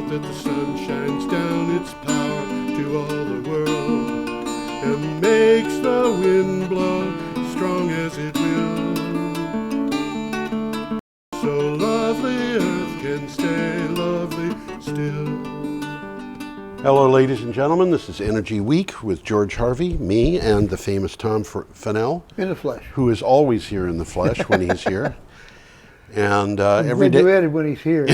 that the sun shines down its power to all the world and makes the wind blow strong as it will. So lovely earth can stay lovely still. Hello, ladies and gentlemen. This is Energy Week with George Harvey, me, and the famous Tom Fennell. In the flesh. Who is always here in the flesh when he's here. And every day. Graduated when he's here.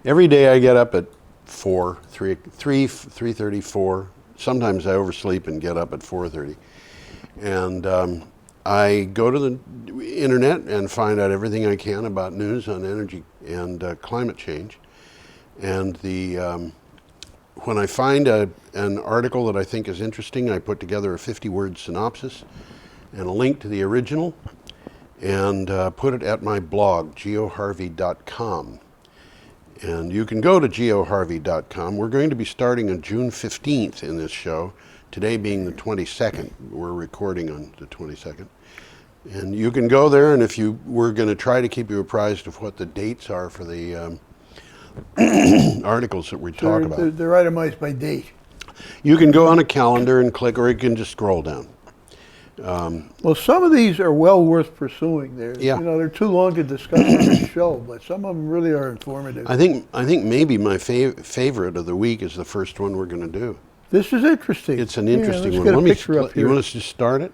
Every day I get up at 4, 3:30, 4. Sometimes I oversleep and get up at 4:30. And I go to the internet and find out everything I can about news on energy and climate change. And when I find an article that I think is interesting, I put together a 50-word synopsis and a link to the original and put it at my blog, geoharvey.com. And you can go to geoharvey.com. We're going to be starting on June 15th in this show, today being the 22nd. We're recording on the 22nd. And you can go there, and we're going to try to keep you apprised of what the dates are for the articles that we talk about. They're itemized by date. You can go on a calendar and click, or you can just scroll down. Well, some of these are well worth pursuing. They're too long to discuss on this show, but some of them really are informative. I think maybe my favorite of the week is the first one we're going to do. This is interesting. It's an interesting one. Get a picture up here. You want us to start it?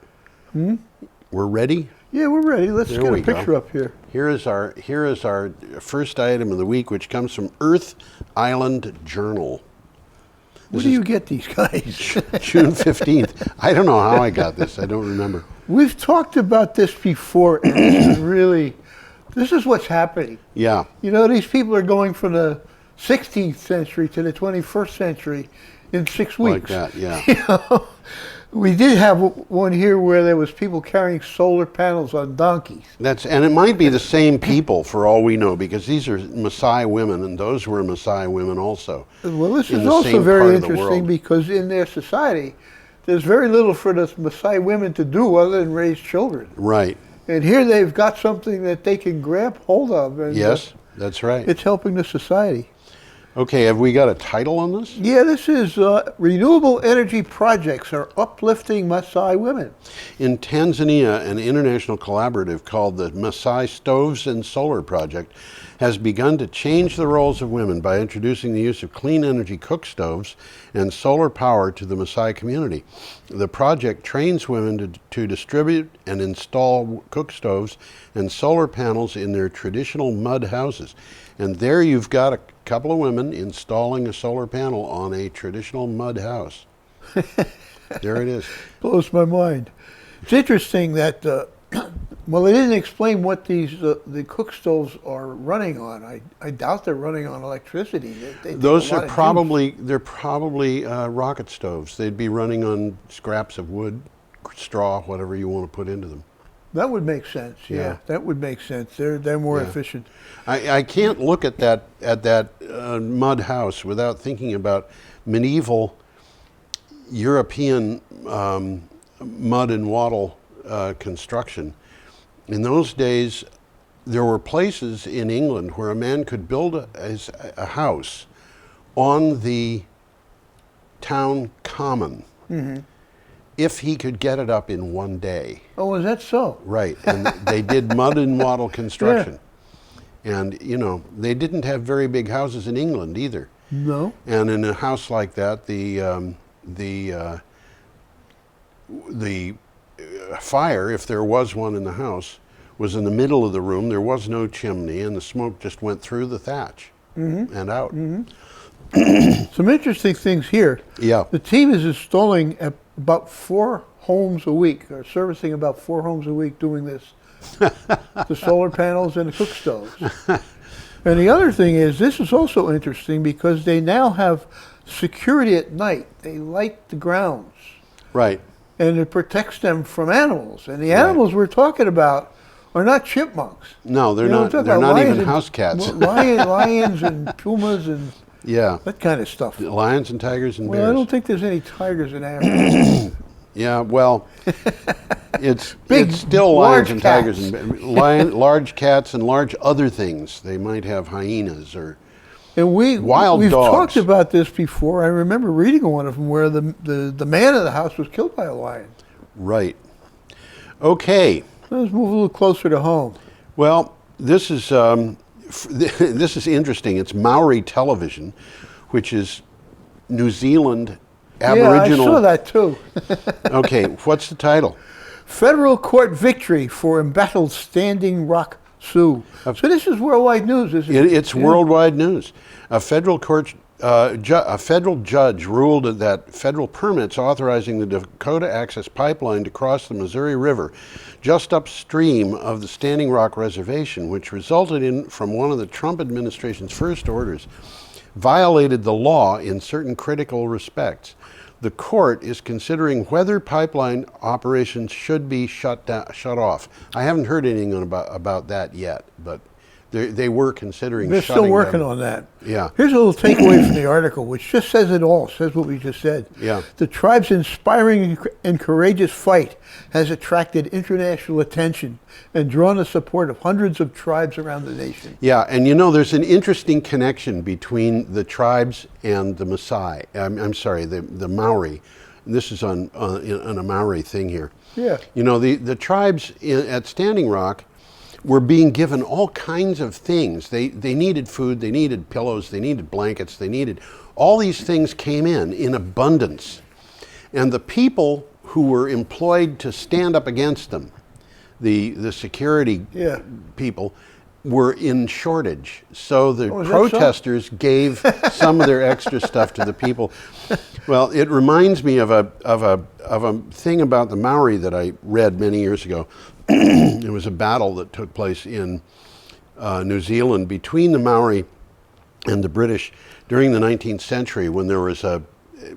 We're ready? Yeah, we're ready. Let's get a picture up here. Here is our first item of the week, which comes from Earth Island Journal. Where do you get these guys? June 15th. I don't know how I got this. I don't remember. We've talked about this before, and really, this is what's happening. Yeah. You know, these people are going from the 16th century to the 21st century in 6 weeks. Like that, yeah. You know? We did have one here where there was people carrying solar panels on donkeys. And it might be the same people for all we know, because these are Massai women, and those were Maasai women also. Well, this is also very interesting because in their society, there's very little for the Maasai women to do other than raise children. Right. And here they've got something that they can grab hold of. And, yes, that's right. It's helping the society. Okay, have we got a title on this? Yeah, this is Renewable Energy Projects Are Uplifting Maasai Women. In Tanzania, an international collaborative called the Massai Stoves and Solar Project has begun to change the roles of women by introducing the use of clean energy cook stoves and solar power to the Maasai community. The project trains women to distribute and install cook stoves and solar panels in their traditional mud houses. And there you've got a couple of women installing a solar panel on a traditional mud house. There it is. Blows my mind. It's interesting that, well, they didn't explain what the cook stoves are running on. I doubt they're running on electricity. Those are probably rocket stoves. They'd be running on scraps of wood, straw, whatever you want to put into them. That would make sense. Yeah, that would make sense. They're more efficient. I can't look at that mud house without thinking about medieval European mud and wattle construction. In those days, there were places in England where a man could build a house on the town common. Mm-hmm. If he could get it up in one day. Oh, is that so? Right, and they did mud and wattle construction. Yeah. And, you know, they didn't have very big houses in England either. No. And in a house like that, the fire, if there was one in the house, was in the middle of the room. There was no chimney, and the smoke just went through the thatch and out. Mm-hmm. Some interesting things here. Yeah. The team is installing about 4 homes a week, or servicing about 4 homes a week doing this. The solar panels and the cook stoves. And the other thing is, this is also interesting because they now have security at night. They light the grounds. Right. And it protects them from animals. And the animals we're talking about are not chipmunks. No, they're not. They're not even house cats. Lions and pumas and that kind of stuff. Lions and tigers and bears. Well, I don't think there's any tigers in Africa. Yeah, well, it's still lions and tigers and large cats and large other things. They might have hyenas or And we've dogs. talked about this before. I remember reading one of them where the man of the house was killed by a lion. Right. Okay. Let's move a little closer to home. Well, this is this is interesting. It's Maori Television, which is New Zealand Aboriginal. Yeah, I saw that too. Okay, what's the title? Federal court victory for embattled Standing Rock Sioux. So this is worldwide news, isn't it? It's worldwide news. A federal judge ruled that federal permits authorizing the Dakota Access Pipeline to cross the Missouri River just upstream of the Standing Rock Reservation, which resulted from one of the Trump administration's first orders, violated the law in certain critical respects. The court is considering whether pipeline operations should be shut off. I haven't heard anything about that yet, but they were considering They're shutting still working them. on that. Yeah. Here's a little takeaway from the article, which just says it all, says what we just said. Yeah. The tribe's inspiring and courageous fight has attracted international attention and drawn the support of hundreds of tribes around the nation. Yeah, and you know, there's an interesting connection between the tribes and the Maasai. I'm sorry, the Maori. And this is on a Maori thing here. Yeah. You know, the tribes at Standing Rock were being given all kinds of things. They needed food, they needed pillows, they needed blankets, they needed, all these things came in abundance. And the people who were employed to stand up against them, the security people, were in shortage. So the protesters gave some of their extra stuff to the people. Well, it reminds me of a thing about the Maori that I read many years ago. It was a battle that took place in New Zealand between the Maori and the British during the 19th century when there was a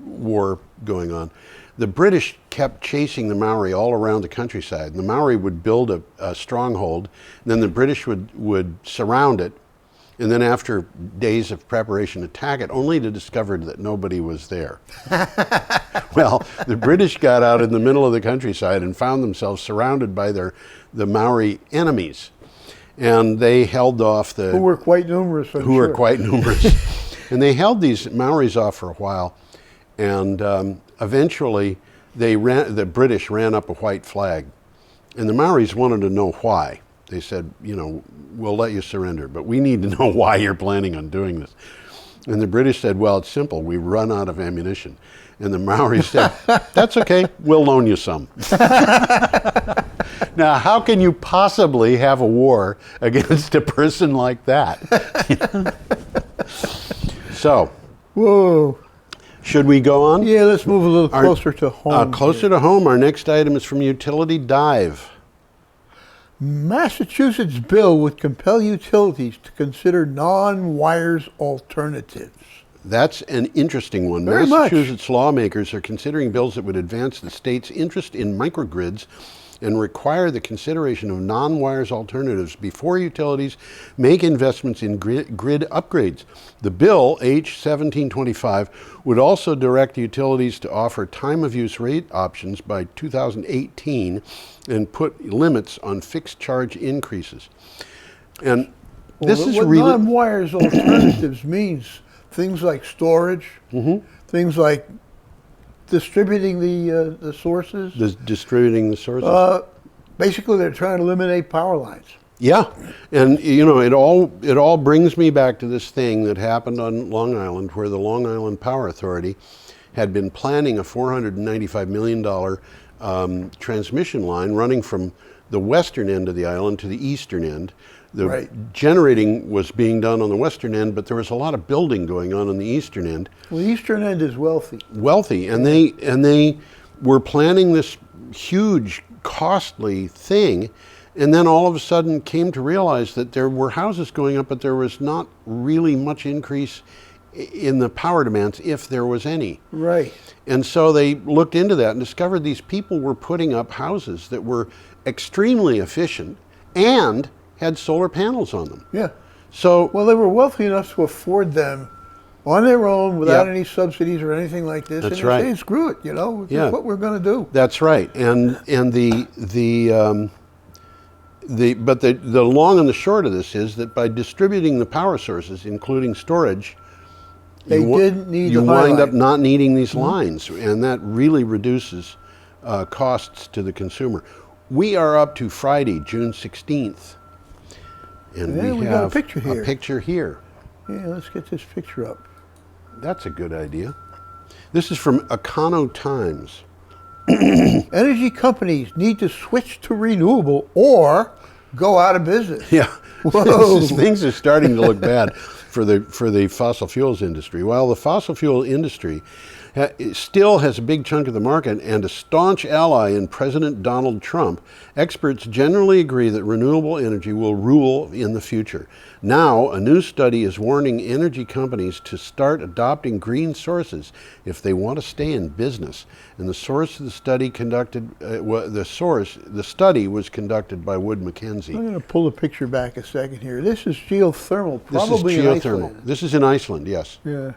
war going on. The British kept chasing the Maori all around the countryside. And the Maori would build a stronghold, and then the British would surround it, and then after days of preparation attack it, only to discover that nobody was there. Well, the British got out in the middle of the countryside and found themselves surrounded by the Maori enemies. And they held off the... Who were quite numerous, I'm Who sure. were quite numerous. And they held these Maoris off for a while, and eventually the British ran up a white flag. And the Maoris wanted to know why. They said, you know, we'll let you surrender, but we need to know why you're planning on doing this. And the British said, well, it's simple. We run out of ammunition. And the Maoris said, that's okay. We'll loan you some. Now, how can you possibly have a war against a person like that? So, whoa. Should we go on? Yeah, let's move a little closer to home. Closer to home, our next item is from Utility Dive. Massachusetts bill would compel utilities to consider non-wires alternatives. That's an interesting one. Very Massachusetts lawmakers are considering bills that would advance the state's interest in microgrids and require the consideration of non-wires alternatives before utilities make investments in grid upgrades. The bill, H 1725, would also direct utilities to offer time-of-use rate options by 2018 and put limits on fixed charge increases. And this is what really... non-wires alternatives means things like storage, things like distributing the sources. Distributing the sources. Basically, they're trying to eliminate power lines. Yeah, and you know, it all brings me back to this thing that happened on Long Island, where the Long Island Power Authority had been planning a $495 million transmission line running from the western end of the island to the eastern end. The generating was being done on the western end, but there was a lot of building going on the eastern end. Well, the eastern end is wealthy. Wealthy, and they were planning this huge, costly thing, and then all of a sudden came to realize that there were houses going up, but there was not really much increase in the power demands, if there was any. Right. And so they looked into that and discovered these people were putting up houses that were extremely efficient and had solar panels on them. Yeah. So, well, they were wealthy enough to afford them on their own without any subsidies or anything like this. That's and right. Saying, screw it, you know, this is what we're going to do. That's right. And the long and the short of this is that by distributing the power sources, including storage, They didn't need you the high wind up line. not needing these lines, and that really reduces costs to the consumer. We are up to Friday, June 16th, and Yeah, we got have a picture here. A picture here. Yeah, let's get this picture up. That's a good idea. This is from Econo Times. Energy companies need to switch to renewable or go out of business. Yeah, Whoa. things are starting to look bad for the fossil fuels industry. While the fossil fuel industry still has a big chunk of the market and a staunch ally in President Donald Trump, experts generally agree that renewable energy will rule in the future. Now, a new study is warning energy companies to start adopting green sources if they want to stay in business. And the source of the study the study was conducted by Wood Mackenzie. I'm going to pull the picture back a second here. This is geothermal, probably This in is geothermal. Iceland. This is in Iceland, yes. Yeah.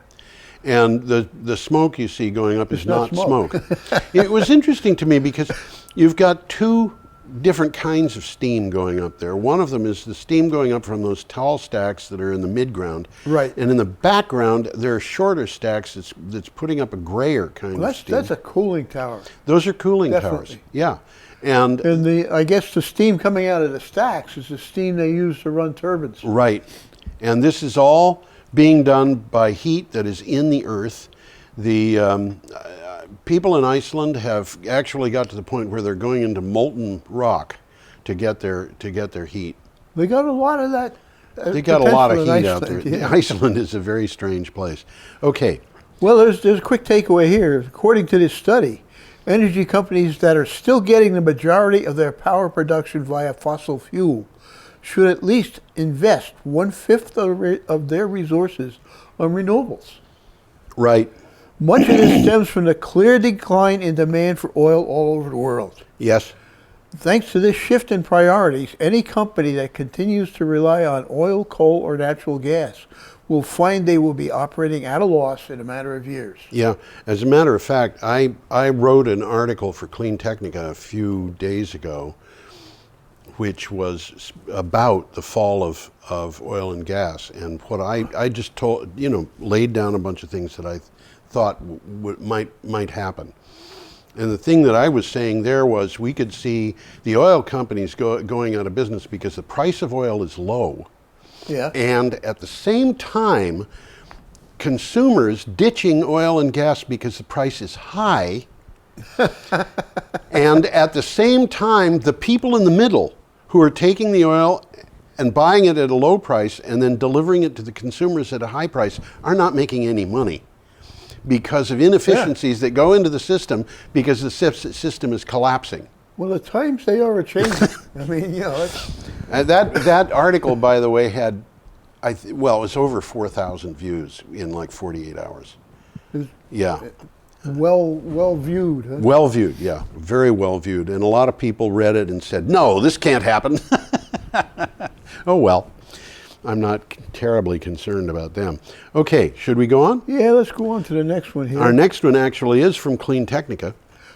And the smoke you see going up is not not smoke. smoke. It was interesting to me because you've got two different kinds of steam going up there. One of them is the steam going up from those tall stacks that are in the midground. Right. And in the background, there are shorter stacks that's putting up a grayer kind Well, of steam. that's a cooling tower. Those are cooling towers. Definitely. Yeah. And And I guess the steam coming out of the stacks is the steam they use to run turbines. right. And this is all being done by heat that is in the earth. The people in Iceland have actually got to the point where they're going into molten rock to get their heat. They got a lot of that. They got a lot of potential in heat out there. Iceland, yeah. Iceland is a very strange place. Okay, Well, there's a quick takeaway here. According to this study, energy companies that are still getting the majority of their power production via fossil fuel should at least invest 1/5 of their resources on renewables. right. Much of this stems from the clear decline in demand for oil all over the world. Yes. Thanks to this shift in priorities, any company that continues to rely on oil, coal, or natural gas will find they will be operating at a loss in a matter of years. Yeah. As a matter of fact, I wrote an article for CleanTechnica a few days ago, which was about the fall of oil and gas, and what I just told, laid down a bunch of things that I thought might happen. And the thing that I was saying there was we could see the oil companies going out of business because the price of oil is low. Yeah. And at the same time, consumers ditching oil and gas because the price is high. And at the same time, the people in the middle who are taking the oil and buying it at a low price and then delivering it to the consumers at a high price are not making any money because of inefficiencies that go into the system because the system is collapsing. Well, the times they are changing. I mean, That article, by the way, had, it was over 4,000 views in like 48 hours. Yeah. well viewed. Huh? Well viewed, yeah. Very well viewed. And a lot of people read it and said, no, this can't happen. Oh, well. I'm not terribly concerned about them. Okay, should we go on? Yeah, let's go on to the next one here. Our next one actually is from CleanTechnica.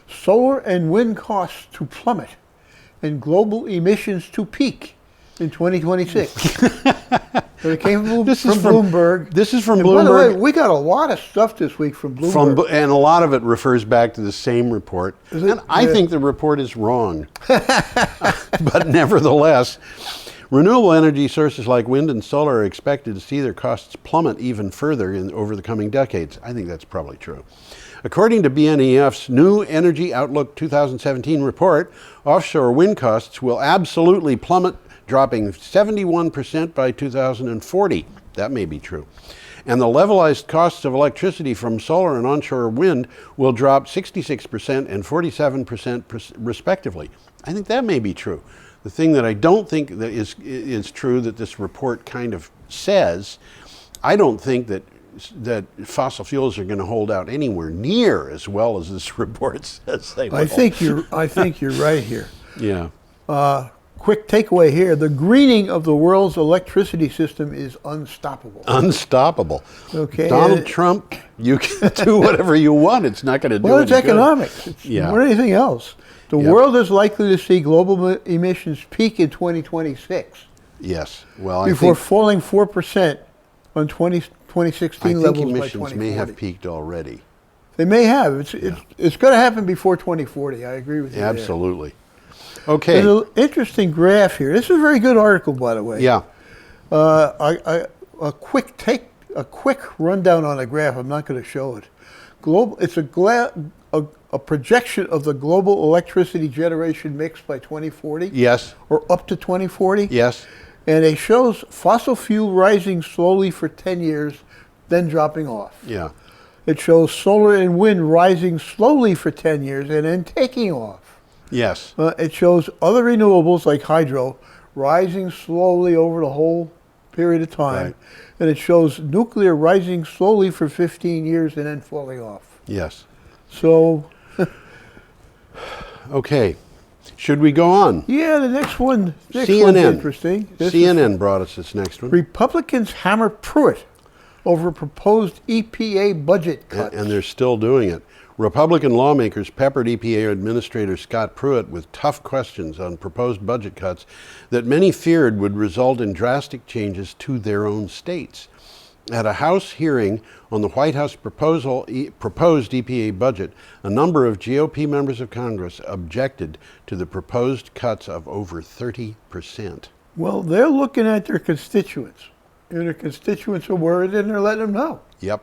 Solar and wind costs to plummet and global emissions to peak in 2026. So it came from Bloomberg. This is from And Bloomberg. by the way, we got a lot of stuff this week from Bloomberg. And a lot of it refers back to the same report. And I think the report is wrong. But nevertheless, renewable energy sources like wind and solar are expected to see their costs plummet even further over the coming decades. I think that's probably true. According to BNEF's new Energy Outlook 2017 report, offshore wind costs will absolutely plummet, dropping 71% by 2040. That may be true. And the levelized costs of electricity from solar and onshore wind will drop 66% and 47% respectively. I think that may be true. The thing that I don't think that is true that this report kind of says, I don't think that fossil fuels are going to hold out anywhere near as well as this report says they will. I think you're right here. Yeah. quick takeaway here: the greening of the world's electricity system is unstoppable. Unstoppable. Okay. Donald Trump, you can do whatever you want. It's not going to do Well, it's any good. economics. It's more than anything else. The world is likely to see global emissions peak in 2026. Yes. Well, before falling 4% on 2016 levels by 2040. Emissions may have peaked already. They may have. It's going to happen before 2040. I agree with you. Absolutely. Okay. There's an interesting graph here. This is a very good article, by the way. Yeah. A quick rundown on the graph. I'm not going to show it. It's a projection of the global electricity generation mix by 2040. Yes. Or up to 2040. Yes. And it shows fossil fuel rising slowly for 10 years, then dropping off. Yeah. It shows solar and wind rising slowly for 10 years and then taking off. Yes. It shows other renewables like hydro rising slowly over the whole period of time. Right. And it shows nuclear rising slowly for 15 years and then falling off. Yes. So... Okay. Should we go on? Yeah, the next one. CNN. One's interesting. CNN brought us this next one. Republicans hammer Pruitt over proposed EPA budget cuts. And they're still doing it. Republican lawmakers peppered EPA Administrator Scott Pruitt with tough questions on proposed budget cuts that many feared would result in drastic changes to their own states. At a House hearing on the White House proposed EPA budget, a number of GOP members of Congress objected to the proposed cuts of over 30%. Well, they're looking at their constituents. And their constituents are worried, and they're letting them know. Yep.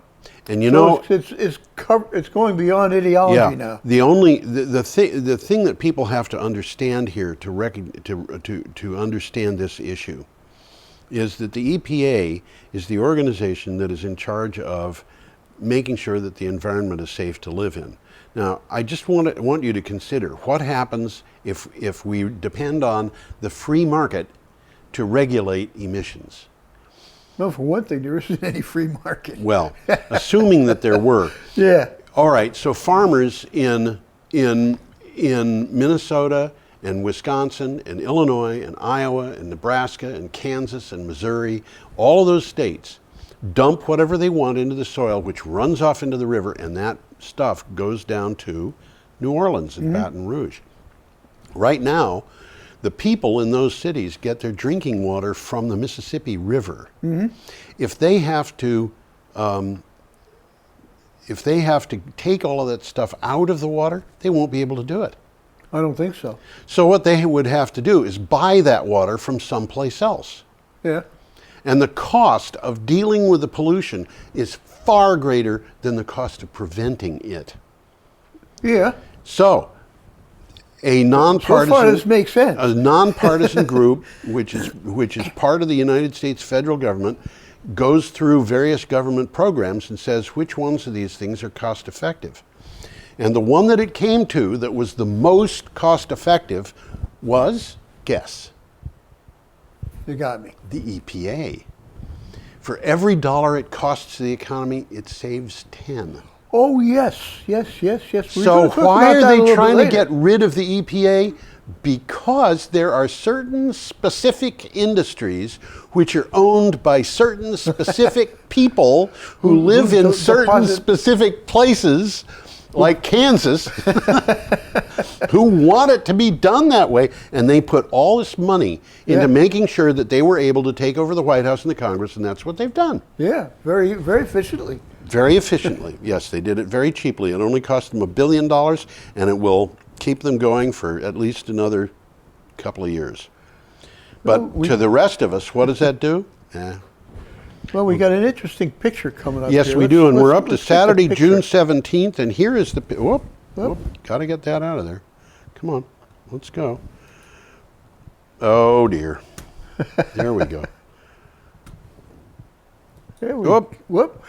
And you know, it's going beyond ideology now. The thing that people have to understand here to understand this issue is that the EPA is the organization that is in charge of making sure that the environment is safe to live in. Now, I just want you to consider what happens if we depend on the free market to regulate emissions. No, for one thing, there isn't any free market. Well, assuming that there were. Yeah. All right, so farmers in Minnesota and Wisconsin and Illinois and Iowa and Nebraska and Kansas and Missouri, all of those states dump whatever they want into the soil, which runs off into the river, and that stuff goes down to New Orleans and Baton Rouge. Right now, the people in those cities get their drinking water from the Mississippi River. If they have to take all of that stuff out of the water, they won't be able to do it. I don't think so. So what they would have to do is buy that water from someplace else. Yeah. And the cost of dealing with the pollution is far greater than the cost of preventing it. Yeah. So, a nonpartisan, so far this makes sense. A nonpartisan group, which is part of the United States federal government, goes through various government programs and says which ones of these things are cost effective. And the one that it came to that was the most cost effective was, guess? You got me. The EPA. For every dollar it costs the economy, it saves 10. Oh, yes. So why are they trying to get rid of the EPA? Because there are certain specific industries which are owned by certain specific people who live in certain specific places, like Kansas, who want it to be done that way. And they put all this money into making sure that they were able to take over the White House and the Congress, and that's what they've done. Yeah, very, very efficiently. Very efficiently, yes. They did it very cheaply. It only cost them $1 billion, and it will keep them going for at least another couple of years. But to the rest of us, what does that do? Well, we got an interesting picture coming up. Yes, here. we do, and we're up to let's Saturday, take a picture. June 17th, and here is the... got to get that out of there. Come on, let's go. Oh, dear. There we go. Whoop.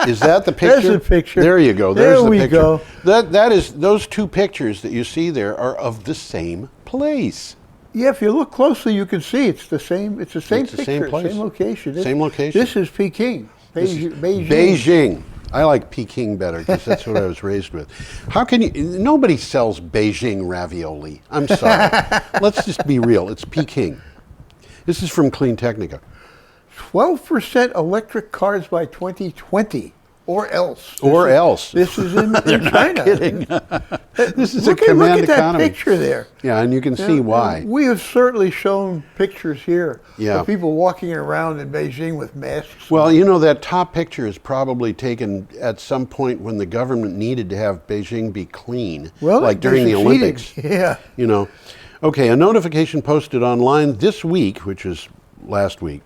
Is that the picture? There's the picture. There you go. There's the picture. Go. That is, those two pictures that you see there are of the same place. Yeah, if you look closely, you can see it's the same. It's the same It's the picture, same place. same location. Same location. This is Peking, Beijing. Beijing. I like Peking better because that's what I was raised with. How can you? Nobody sells Beijing ravioli. I'm sorry. Let's just be real. It's Peking. This is from CleanTechnica. 12% electric cars by 2020, or else. This is in They're China. not kidding. This is Look a command at that economy. picture there. Yeah, and you can see why. We have certainly shown pictures here Yeah. of people walking around in Beijing with masks. Well, you know, that top picture is probably taken at some point when the government needed to have Beijing be clean, Well, like they during the succeeded. Olympics. Yeah. You know. Okay, a notification posted online this week, which is last week,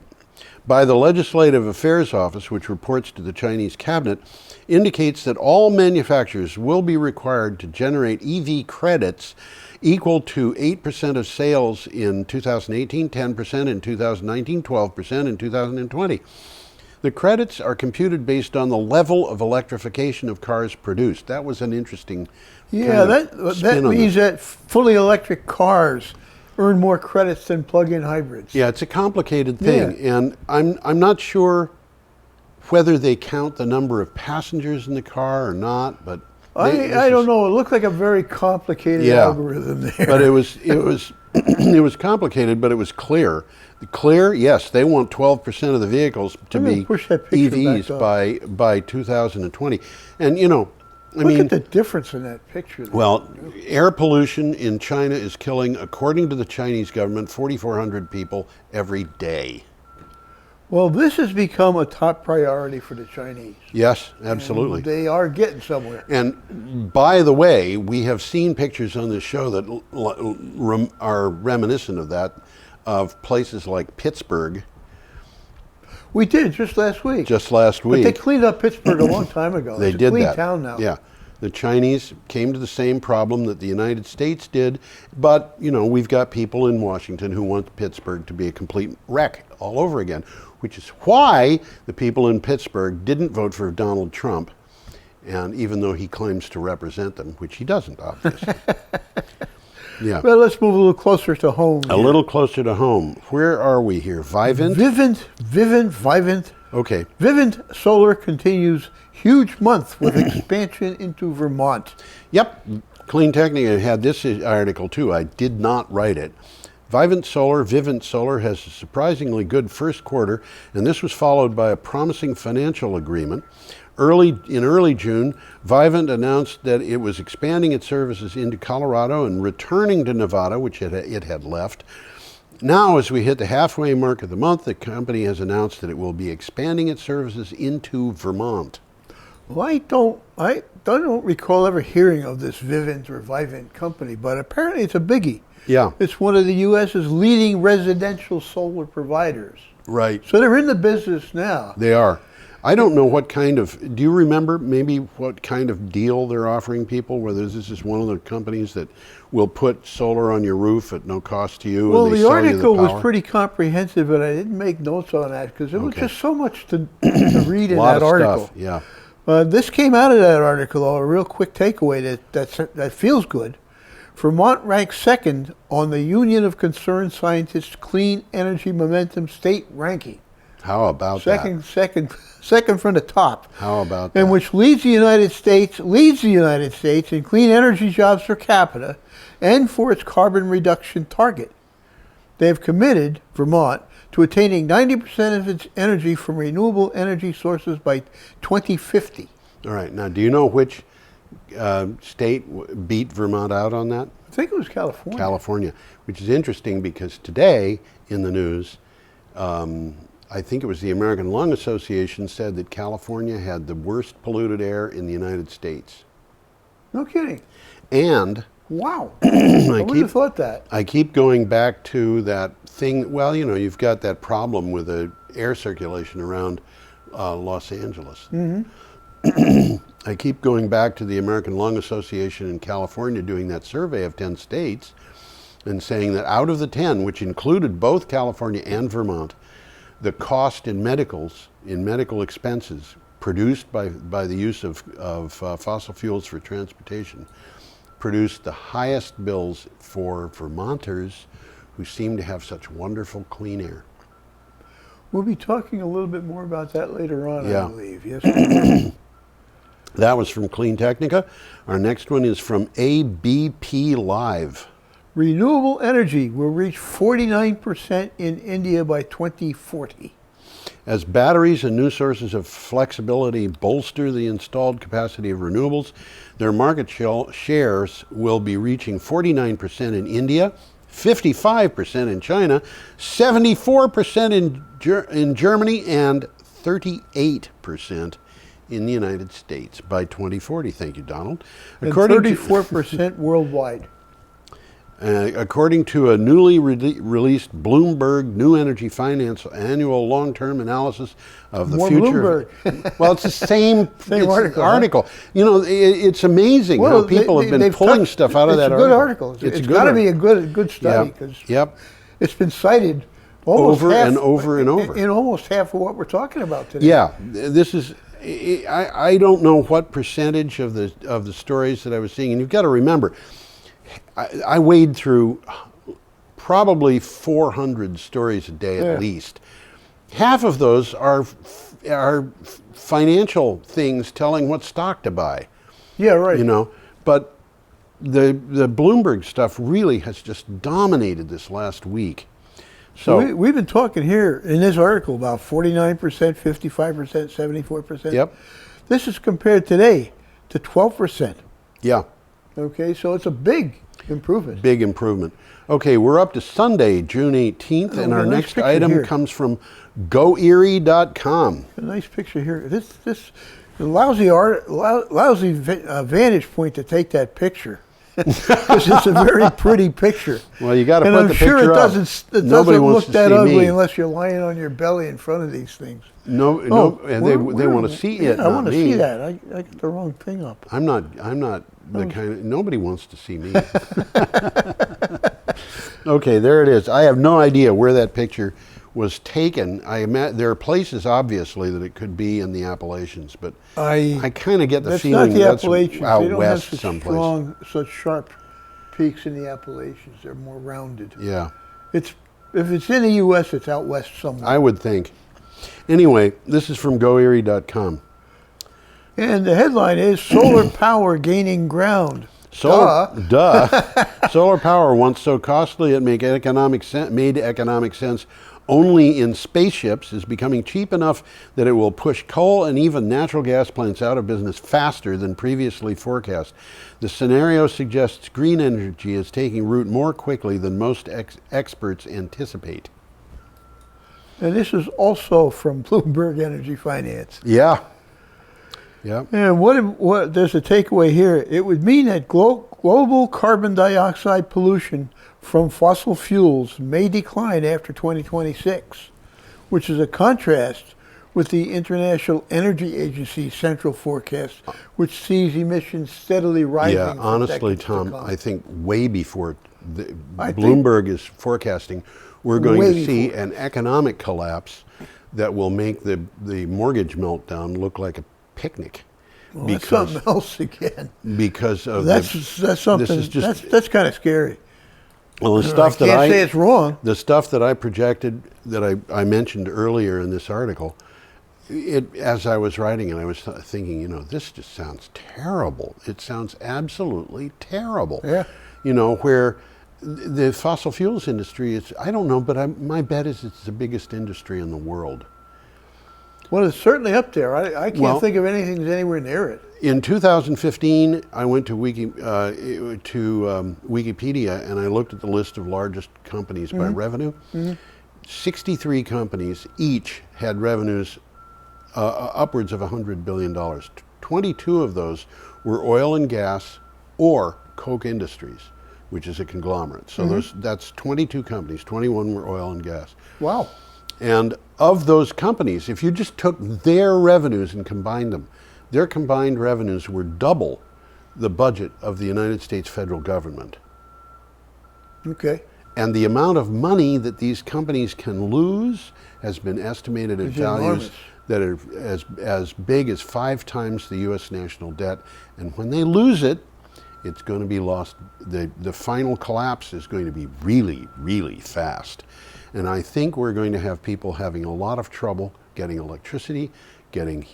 by the Legislative Affairs Office, which reports to the Chinese cabinet, indicates that all manufacturers will be required to generate EV credits equal to 8% of sales in 2018, 10% in 2019, 12% in 2020. The credits are computed based on the level of electrification of cars produced. That was an interesting Yeah, kind of that spin on means this. that fully electric cars earn more credits than plug-in hybrids. Yeah, it's a complicated thing, and I'm not sure whether they count the number of passengers in the car or not, but I don't know. It looked like a very complicated algorithm there. But it was it was complicated, but it was clear. Clear, yes, they want 12% of the vehicles to I'm gonna be push that picture EVs back up. by 2020, and you know. Look at the difference in that picture. There. Well, air pollution in China is killing, according to the Chinese government, 4,400 people every day. Well, this has become a top priority for the Chinese. Yes, absolutely. And they are getting somewhere. And by the way, we have seen pictures on this show that are reminiscent of that, of places like Pittsburgh. We did just last week. Just last week. But they cleaned up Pittsburgh a long time ago. They it's did a clean that. town now. Yeah. The Chinese came to the same problem that the United States did, but, you know, we've got people in Washington who want Pittsburgh to be a complete wreck all over again, which is why the people in Pittsburgh didn't vote for Donald Trump, and even though he claims to represent them, which he doesn't, obviously. Yeah. Well, let's move a little closer to home. A little closer to home. Where are we here? Vivint? Vivint. Okay. Viviens Solar continues huge month with expansion into Vermont. Yep. CleanTechnica had this article too. I did not write it. Viviens Solar has a surprisingly good first quarter, and this was followed by a promising financial agreement. In early June, Vivint announced that it was expanding its services into Colorado and returning to Nevada, which it had left. Now, as we hit the halfway mark of the month, the company has announced that it will be expanding its services into Vermont. Well, I don't recall ever hearing of this Vivint company, but apparently it's a biggie. Yeah. It's one of the U.S.'s leading residential solar providers. Right. So they're in the business now. They are. I don't know what kind of, do you remember maybe what kind of deal they're offering people? Whether this is one of the companies that will put solar on your roof at no cost to you? Well, and they the sell you article was power? pretty comprehensive, but I didn't make notes on that because there was Okay. just so much to read in Lot that of article. stuff, yeah. This came out of that article, though, a real quick takeaway that feels good. Vermont ranks second on the Union of Concerned Scientists Clean Energy Momentum State ranking. How about Second from the top. How about and that? which leads the United States in clean energy jobs per capita and for its carbon reduction target. They have committed, Vermont, to attaining 90% of its energy from renewable energy sources by 2050. All right. Now, do you know which state beat Vermont out on that? I think it was California. California, which is interesting because today in the news, I think it was the American Lung Association said that California had the worst polluted air in the United States. No kidding. And Wow. I wouldn't have thought that. I keep going back to that thing. Well, you know, you've got that problem with the air circulation around Los Angeles. Mm-hmm. I keep going back to the American Lung Association in California doing that survey of 10 states and saying that out of the 10, which included both California and Vermont, the cost in medical expenses produced by the use of fossil fuels for transportation produced the highest bills for Vermonters who seem to have such wonderful clean air. We'll be talking a little bit more about that later on, Yeah. I believe. Yes. That was from CleanTechnica. Our next one is from ABP Live. Renewable energy will reach 49% in India by 2040. As batteries and new sources of flexibility bolster the installed capacity of renewables, their market shares will be reaching 49% in India, 55% in China, 74% in Germany, and 38% in the United States by 2040. Thank you, Donald. And 34% worldwide. According to a newly released Bloomberg New Energy Finance annual long-term analysis of the future. Bloomberg. Well, it's the same article. Huh? You know, it's amazing how people have been pulling stuff out of that article. It's a good article. It's got to be a good study because it's been cited over and over and over in almost half of what we're talking about today. Yeah, this is. I don't know what percentage of the stories that I was seeing, and you've got to remember, I wade through probably 400 stories a day at least. Half of those are financial things telling what stock to buy. Yeah, right. You know, but the Bloomberg stuff really has just dominated this last week. So we've been talking here in this article about 49%, 55%, 74%. Yep. This is compared today to 12%. Yeah. Okay, so it's a big improvement. Big improvement. Okay, we're up to Sunday, June 18th, and our next item comes from GoErie.com. A nice picture here. This lousy vantage point to take that picture. Because it's a very pretty picture. Well, you got to put the picture up. And I'm sure it doesn't look that ugly unless you're lying on your belly in front of these things. And they want to see it. I want to see that. I got the wrong thing up. I'm not the kind of, nobody wants to see me. Okay, there it is. I have no idea where that picture was taken. There are places, obviously, that it could be in the Appalachians, but I kind of get the feeling that's out west someplace. Such sharp peaks in the Appalachians. They're more rounded. Yeah. If it's in the U.S., it's out west somewhere. I would think. Anyway, this is from GoErie.com. And the headline is Solar Power Gaining Ground. Duh. Solar power, once so costly it made economic sense only in spaceships, is becoming cheap enough that it will push coal and even natural gas plants out of business faster than previously forecast. The scenario suggests green energy is taking root more quickly than most experts anticipate. And this is also from Bloomberg Energy Finance. Yeah. Yeah. And what there's a takeaway here. It would mean that global carbon dioxide pollution from fossil fuels may decline after 2026, which is a contrast with the International Energy Agency's central forecast, which sees emissions steadily rising. Yeah, honestly, Tom, I think way before Bloomberg is forecasting, we're going to see an economic collapse that will make the mortgage meltdown look like a picnic. Well, that's something else again. Because of that's something. That's kind of scary. Well, the stuff that I can't say it's wrong. The stuff that I projected, that I mentioned earlier in this article, as I was writing it, I was thinking, you know, this just sounds terrible. It sounds absolutely terrible. Yeah. You know, where the fossil fuels industry is, I don't know, but my bet is it's the biggest industry in the world. Well, it's certainly up there. I can't think of anything that's anywhere near it. In 2015, I went to Wikipedia and I looked at the list of largest companies by revenue. 63 companies each had revenues upwards of $100 billion. 22 of those were oil and gas or Koch Industries, which is a conglomerate. So that's 22 companies, 21 were oil and gas. Wow. And of those companies, if you just took their revenues and combined them, their combined revenues were double the budget of the United States federal government. Okay. And the amount of money that these companies can lose has been estimated at values that are as big as 5 times the U.S. national debt. And when they lose it, it's going to be lost. The final collapse is going to be really, really fast. And I think we're going to have people having a lot of trouble getting electricity, getting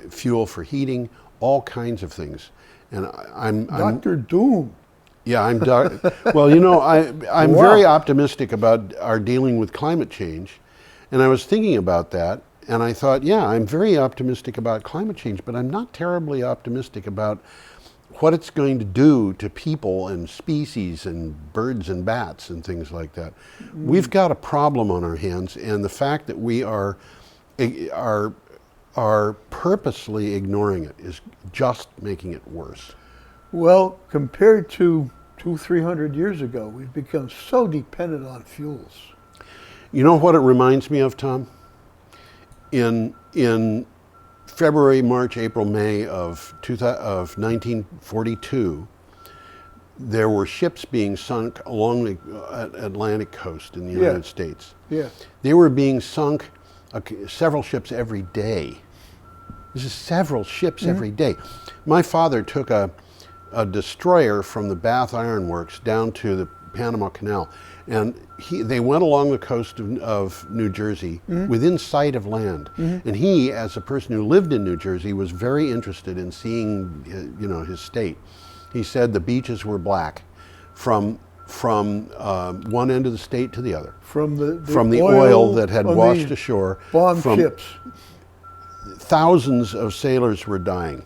fuel for heating, all kinds of things. And I'm Dr. Doom. yeah, well, you know, I'm Wow. very optimistic about our dealing with climate change. And I was thinking about that, and I thought, yeah, I'm very optimistic about climate change, but I'm not terribly optimistic about what it's going to do to people and species and birds and bats and things like that. We've got a problem on our hands, and the fact that we are purposely ignoring it is just making it worse. Well, compared to 300 years ago, we've become so dependent on fuels. You know what it reminds me of, Tom? In February, March, April, May of 1942, there were ships being sunk along the Atlantic coast in the United States. Yeah. They were being sunk, several ships every day. This is several ships every day. My father took a destroyer from the Bath Iron Works down to the Panama Canal, and they went along the coast of New Jersey within sight of land. And he, as a person who lived in New Jersey, was very interested in seeing, his state. He said the beaches were black from one end of the state to the other. From the oil that had washed ashore. Bomb ships. Thousands of sailors were dying.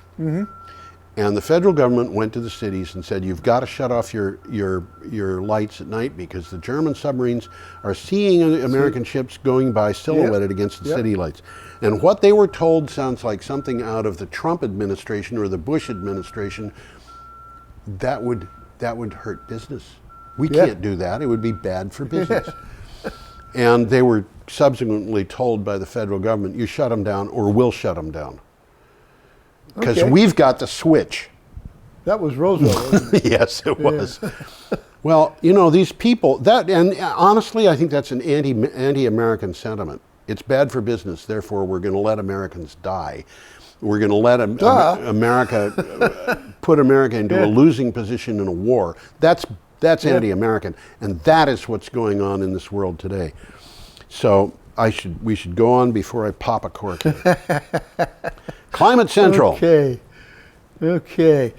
And the federal government went to the cities and said, you've got to shut off your lights at night because the German submarines are seeing American ships going by silhouetted against the city lights. And what they were told sounds like something out of the Trump administration or the Bush administration. That would hurt business. We can't do that. It would be bad for business. And they were subsequently told by the federal government, you shut them down or we'll shut them down. Because we've got the switch. That was Roosevelt, wasn't it? Yes, it was. Well, these people, and honestly, I think that's an anti-American sentiment. It's bad for business, therefore we're going to let Americans die. We're going to let America, put America into a losing position in a war. That's anti-American, and that is what's going on in this world today. So we should go on before I pop a cork. Climate Central. Okay.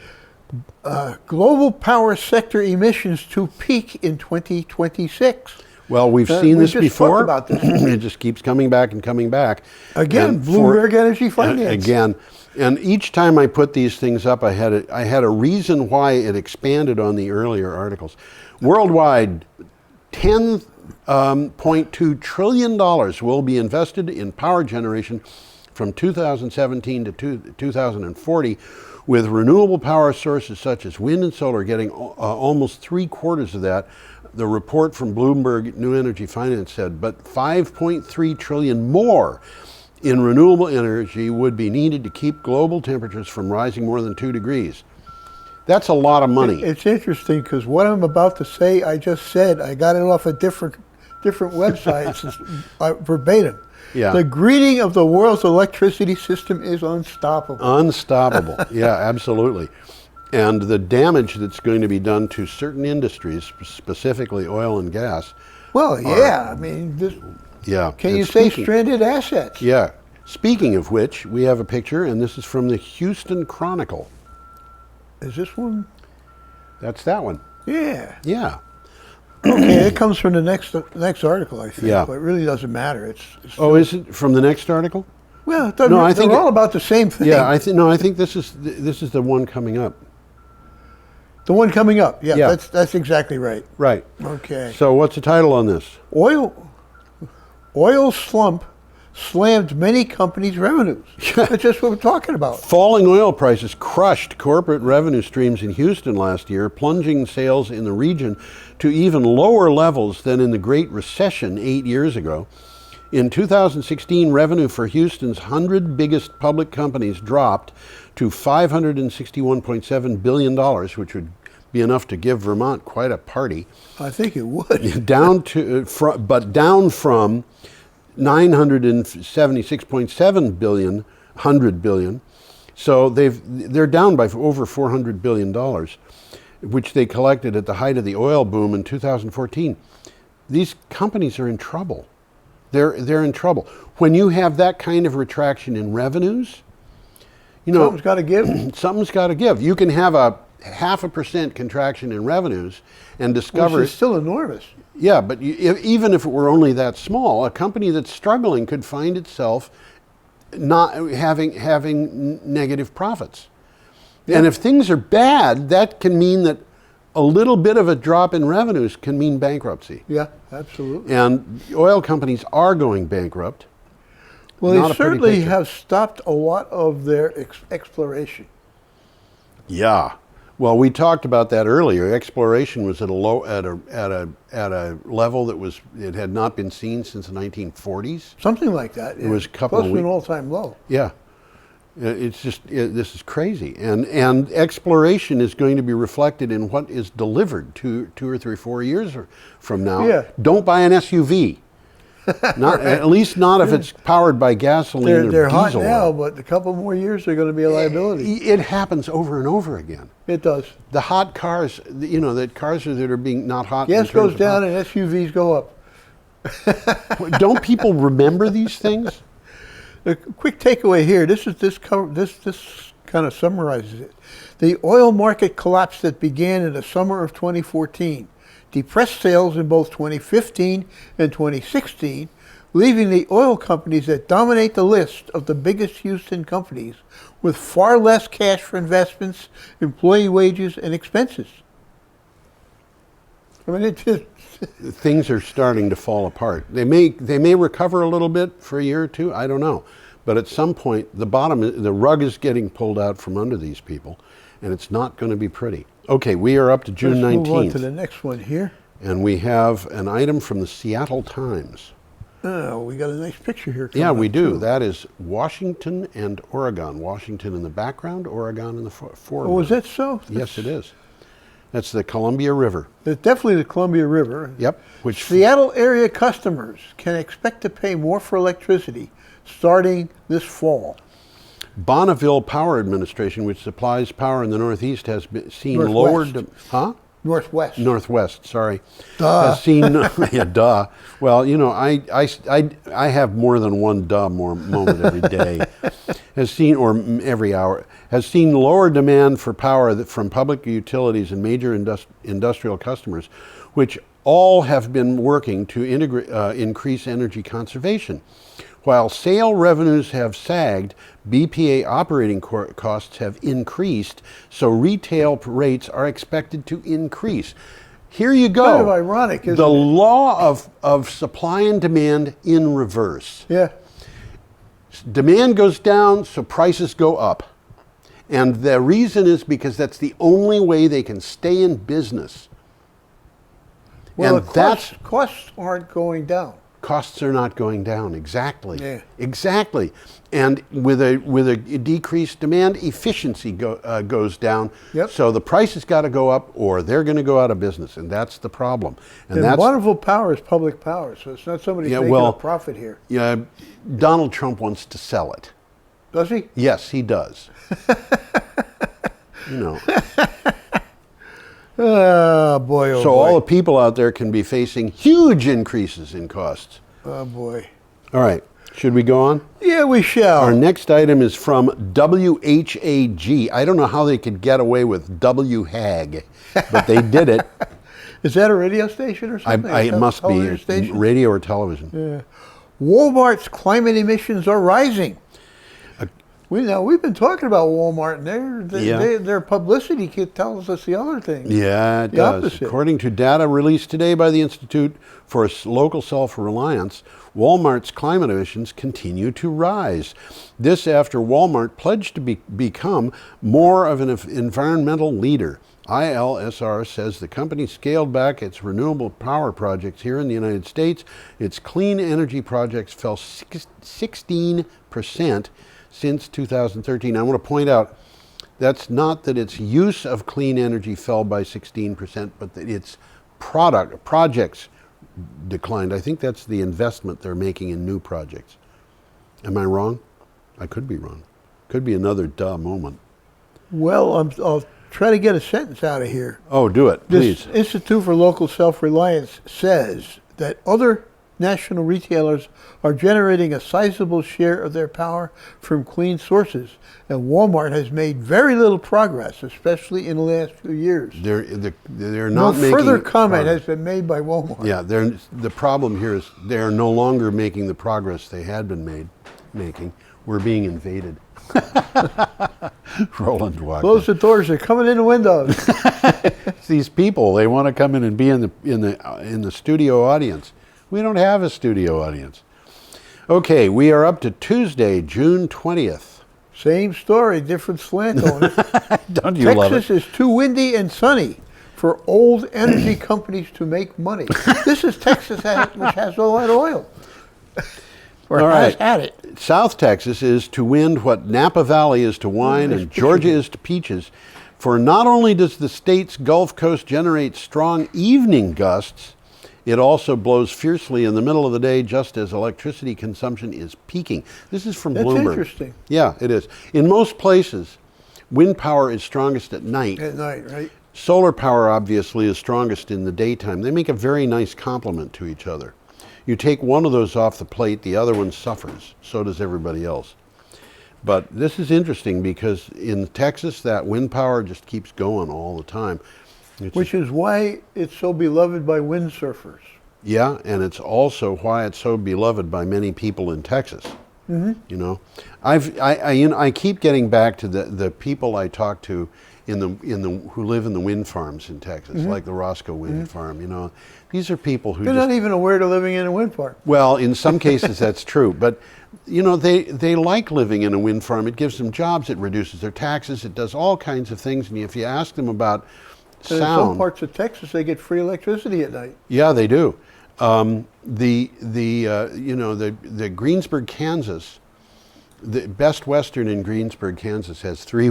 Global power sector emissions to peak in 2026. Well, we've seen this before. About this. It just keeps coming back and coming back. Again, Bloomberg Energy Finance. Again, and each time I put these things up, I had a reason why it expanded on the earlier articles. Worldwide, $10.2 trillion will be invested in power generation from 2017 to 2040, with renewable power sources such as wind and solar getting almost 3/4 of that. The report from Bloomberg New Energy Finance said, but 5.3 trillion more in renewable energy would be needed to keep global temperatures from rising more than 2 degrees. That's a lot of money. It's interesting because what I'm about to say, I just said, I got it off a different websites, verbatim. Yeah. The greening of the world's electricity system is unstoppable. Unstoppable. Yeah, absolutely. And the damage that's going to be done to certain industries, specifically oil and gas. Well, I mean, can you say stranded assets? Yeah. Speaking of which, we have a picture, and this is from the Houston Chronicle. Is this one? That's that one. Yeah. Yeah. Okay, it comes from the next article, I think. Yeah. But it really doesn't matter. It's is it from the next article? Well, they're all about the same thing. Yeah, I think this is the one coming up. The one coming up. Yeah. That's exactly right. Right. Okay. So what's the title on this? Oil slump slammed many companies' revenues. That's just what we're talking about. Falling oil prices crushed corporate revenue streams in Houston last year, plunging sales in the region to even lower levels than in the Great Recession 8 years ago. In 2016, revenue for Houston's 100 biggest public companies dropped to $561.7 billion, which would be enough to give Vermont quite a party. I think it would. down from 976.7 billion, 100 billion. So they're down by over $400 billion, which they collected at the height of the oil boom in 2014. These companies are in trouble. They're in trouble. When you have that kind of retraction in revenues, You know, Something's got to give. something's got to give. You can have a 0.5% contraction in revenues and discover... Which is still enormous. Yeah, but even if it were only that small, a company that's struggling could find itself not having negative profits. Yeah. And if things are bad, that can mean that a little bit of a drop in revenues can mean bankruptcy. Yeah, absolutely. And oil companies are going bankrupt. Well, they certainly have stopped a lot of their exploration. Yeah. Well, we talked about that earlier. Exploration was at a level that it had not been seen since the 1940s. Something like that. It was a couple of weeks. Close to an all-time low. Yeah. It's just, this is crazy. And exploration is going to be reflected in what is delivered 2 or 3, 4 years from now. Yeah. Don't buy an SUV. Not, right. At least not if it's powered by gasoline or diesel. They're hot now, but a couple more years they're going to be a liability. It happens over and over again. It does. The hot cars, the cars that are being not hot. Gas goes down and SUVs go up. Don't people remember these things? A quick takeaway here. This kind of summarizes it. The oil market collapse that began in the summer of 2014 depressed sales in both 2015 and 2016, leaving the oil companies that dominate the list of the biggest Houston companies with far less cash for investments, employee wages, and expenses. I mean, things are starting to fall apart. They may recover a little bit for a year or two. I don't know, but at some point, the rug is getting pulled out from under these people, and it's not going to be pretty. Okay, we are up to June 19th. Let's move on to the next one here. And we have an item from the Seattle Times. Oh, we got a nice picture here. Yeah, we do. Too. That is Washington and Oregon. Washington in the background, Oregon in the foreground. Oh, is that so? Yes, it is. That's the Columbia River. It's definitely the Columbia River. Yep. Which Seattle area customers can expect to pay more for electricity starting this fall. Bonneville Power Administration, which supplies power in the Northeast, has seen lowered... Northwest, sorry. Duh. Has seen... yeah, duh. Well, I have more than one duh moment every day. Every hour. Has seen lower demand for power from public utilities and major industrial customers, which all have been working to increase energy conservation. While sale revenues have sagged, BPA operating costs have increased, so retail rates are expected to increase. Here you go. Kind of ironic, isn't it? The law of supply and demand in reverse. Yeah. Demand goes down, so prices go up. And the reason is because that's the only way they can stay in business. Well, and costs aren't going down. Costs are not going down, exactly. Yeah. Exactly. And with a decreased demand, efficiency goes down. Yep. So the price has got to go up or they're going to go out of business, and that's the problem. And Bonneville Power is public power, so it's not somebody making a profit here. Yeah, Donald Trump wants to sell it. Does he? Yes, he does. Oh, boy, oh, so boy. all the people out there can be facing huge increases in costs. Oh, boy. All right. Should we go on? Yeah, we shall. Our next item is from WHAG. I don't know how they could get away with WHAG, but they did it. Is that a radio station or something? It must be station? Radio or television. Yeah. Walmart's climate emissions are rising. We've been talking about Walmart, and their publicity tells us the other thing. Yeah, it does. Opposite. According to data released today by the Institute for Local Self-Reliance, Walmart's climate emissions continue to rise. This after Walmart pledged to become more of an environmental leader. ILSR says the company scaled back its renewable power projects here in the United States. Its clean energy projects fell 16% since 2013. I want to point out that's not that its use of clean energy fell by 16%, but that its projects declined. I think that's the investment they're making in new projects. Am I wrong? I could be wrong. Could be another duh moment. Well, I'll try to get a sentence out of here. Oh, do it, please. This Institute for Local Self-Reliance says that other national retailers are generating a sizable share of their power from clean sources, and Walmart has made very little progress, especially in the last few years. They're No not making further comment progress. has been made by Walmart. Yeah, the problem here is they're no longer making the progress they had been making. We're being invaded. Roland walked Close the doors. They're coming in the windows. These people, they want to come in and be in the studio audience. We don't have a studio audience. Okay, we are up to Tuesday, June 20th. Same story, different slant on it. Don't you love it? Texas is too windy and sunny for old energy companies to make money. This is Texas, which has all that oil. Or All has right. had it. South Texas is to wind what Napa Valley is to wine and Georgia is to peaches. For not only does the state's Gulf Coast generate strong evening gusts, it also blows fiercely in the middle of the day just as electricity consumption is peaking. This is from That's Bloomberg. interesting. Yeah, it is. In most places, wind power is strongest at night. At night, right? Solar power obviously is strongest in the daytime. They make a very nice complement to each other. You take one of those off the plate, the other one suffers. So does everybody else. But this is interesting because in Texas, that wind power just keeps going all the time. Which is why it's so beloved by windsurfers. Yeah, and it's also why it's so beloved by many people in Texas. Mm-hmm. You know, I keep getting back to the people I talk to who live in the wind farms in Texas, like the Roscoe Wind Farm. You know, these are people who They're not even aware they're living in a wind farm. Well, in some cases that's true, but you know they like living in a wind farm. It gives them jobs, it reduces their taxes, it does all kinds of things. And if you ask them about And in some sound, parts of Texas, they get free electricity at night. yeah, they do. The Greensburg, Kansas, the Best Western in Greensburg, Kansas has three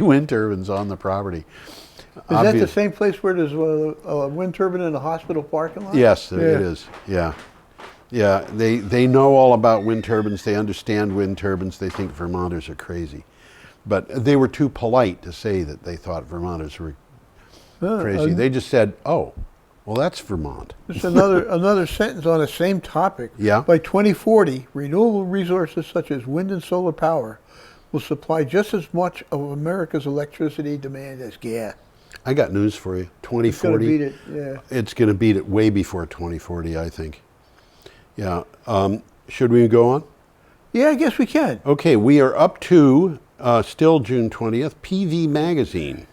wind turbines on the property. Is that the same place where there's a wind turbine in the hospital parking lot? Yes, it is. Yeah. Yeah, they know all about wind turbines. They understand wind turbines. They think Vermonters are crazy. But they were too polite to say that they thought Vermonters were crazy. They just said, oh, well, that's Vermont. Just another sentence on the same topic. Yeah. By 2040, renewable resources such as wind and solar power will supply just as much of America's electricity demand as gas. I got news for you. 2040. It's going to beat it, yeah. It's going to beat it way before 2040, I think. Yeah. Should we go on? Yeah, I guess we can. Okay, we are up to, still June 20th, PV Magazine.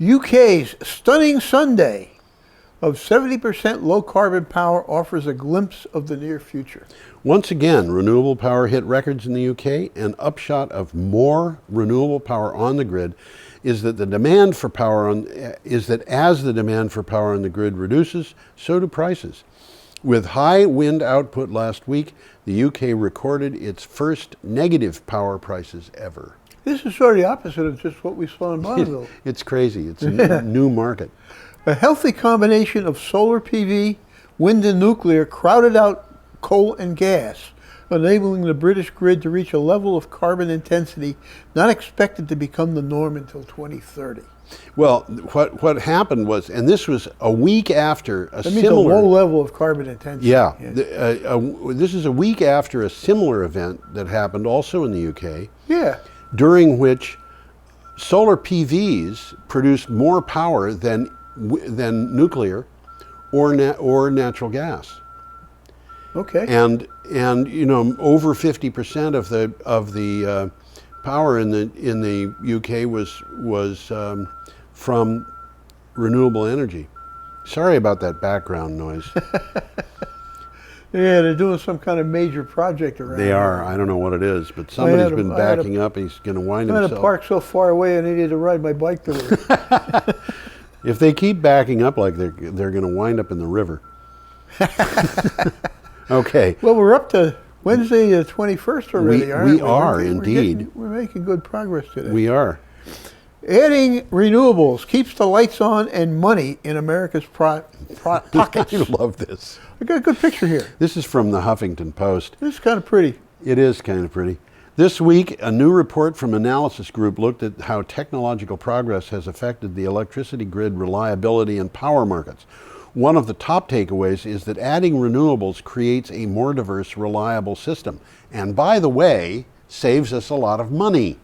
UK's stunning Sunday of 70% low carbon power offers a glimpse of the near future. Once again, renewable power hit records in the UK. An upshot of more renewable power on the grid is that as the demand for power on the grid reduces, so do prices. With high wind output last week, the UK recorded its first negative power prices ever. This is sort of the opposite of just what we saw in Bonneville. It's crazy. It's a new market. A healthy combination of solar PV, wind and nuclear crowded out coal and gas, enabling the British grid to reach a level of carbon intensity not expected to become the norm until 2030. Well, what happened was, and this was a week after a That means a low level of carbon intensity. Yeah, this is a week after a similar event that happened also in the UK. Yeah. During which solar PVs produced more power than nuclear or natural gas. Okay. And you know, over 50% of the power in the UK was from renewable energy. Sorry about that background noise. Yeah, they're doing some kind of major project around They are. I don't know what it is, but somebody's been backing up. He's going to wind I'm himself. going to park so far away I needed to ride my bike to work. If they keep backing up like they're going to wind up in the river. Okay. Well, we're up to Wednesday the 21st already, aren't we? We are, indeed. We're making good progress today. We are. Adding renewables keeps the lights on and money in America's pockets. I love this. I got a good picture here. This is from the Huffington Post. This is kind of pretty. It is kind of pretty. This week, a new report from Analysis Group looked at how technological progress has affected the electricity grid reliability and power markets. One of the top takeaways is that adding renewables creates a more diverse, reliable system. And by the way, saves us a lot of money.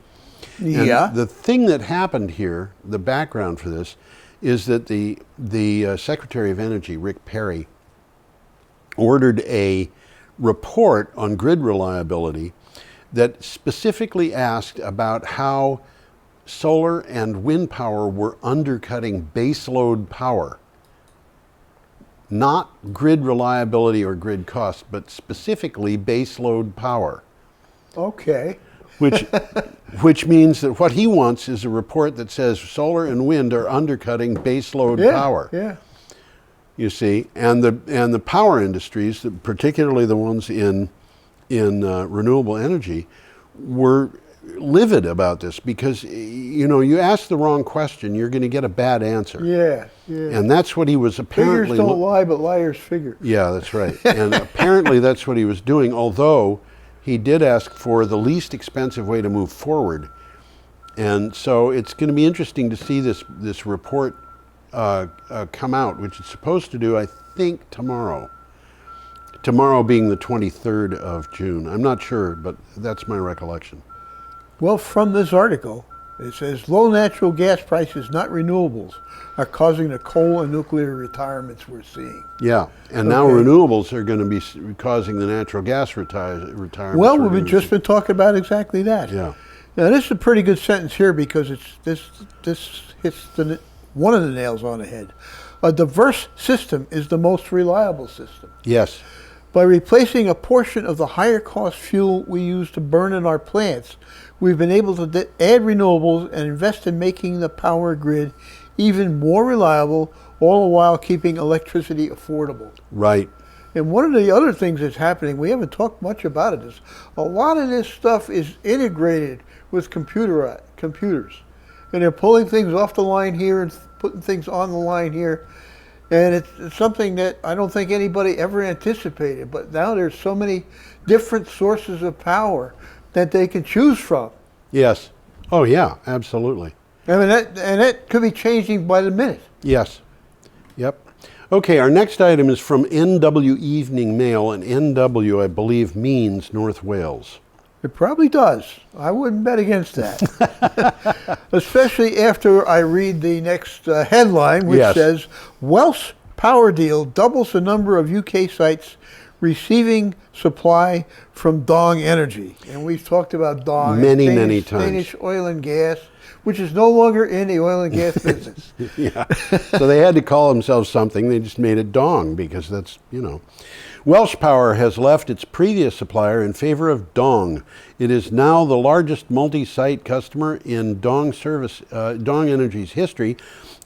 Yeah. And the thing that happened here, the background for this, is that the Secretary of Energy, Rick Perry, ordered a report on grid reliability that specifically asked about how solar and wind power were undercutting baseload power. Not grid reliability or grid cost, but specifically baseload power. Okay. Which means that what he wants is a report that says solar and wind are undercutting baseload power. Yeah. You see, and the power industries, particularly the ones in renewable energy, were livid about this because, you know, you ask the wrong question, you're going to get a bad answer. Yeah, yeah. And that's what he was apparently... Figures don't lie, but liars figure. Yeah, that's right. And apparently that's what he was doing, although he did ask for the least expensive way to move forward. And so it's going to be interesting to see this report come out, which it's supposed to do, I think, tomorrow. Tomorrow being the 23rd of June. I'm not sure, but that's my recollection. Well, from this article, it says low natural gas prices, not renewables, are causing the coal and nuclear retirements we're seeing. Yeah, and now renewables are going to be causing the natural gas retirements. Well, we've just been talking about exactly that. Yeah. Now, this is a pretty good sentence here because this hits one of the nails on the head. A diverse system is the most reliable system. Yes. By replacing a portion of the higher cost fuel we use to burn in our plants, we've been able to add renewables and invest in making the power grid even more reliable, all the while keeping electricity affordable. Right. And one of the other things that's happening, we haven't talked much about it, is a lot of this stuff is integrated with computers. And they're pulling things off the line here and putting things on the line here. And it's something that I don't think anybody ever anticipated. But now there's so many different sources of power that they can choose from. Yes. Oh, yeah, absolutely. I mean, that could be changing by the minute. Yes. Yep. Okay, our next item is from NW Evening Mail, and NW, I believe, means North Wales. It probably does. I wouldn't bet against that. Especially after I read the next headline, which says, Welsh power deal doubles the number of UK sites receiving supply from Dong Energy. And we've talked about Dong. Many times. Danish oil and gas, which is no longer in the oil and gas business. Yeah. So they had to call themselves something. They just made it Dong because that's, you know. Welsh Power has left its previous supplier in favor of Dong. It is now the largest multi-site customer in Dong Energy's history,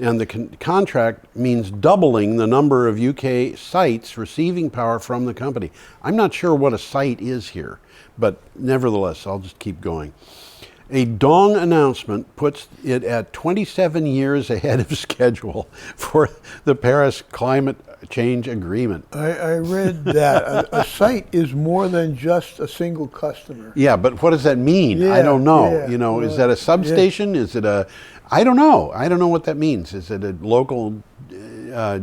and the contract means doubling the number of UK sites receiving power from the company. I'm not sure what a site is here, but nevertheless, I'll just keep going. A Dong announcement puts it at 27 years ahead of schedule for the Paris Climate Change Agreement. I read that. A site is more than just a single customer. Yeah, but what does that mean? Yeah, I don't know. yeah. You know, is that a substation? Yeah. Is it a... I don't know. I don't know what that means. Is it a local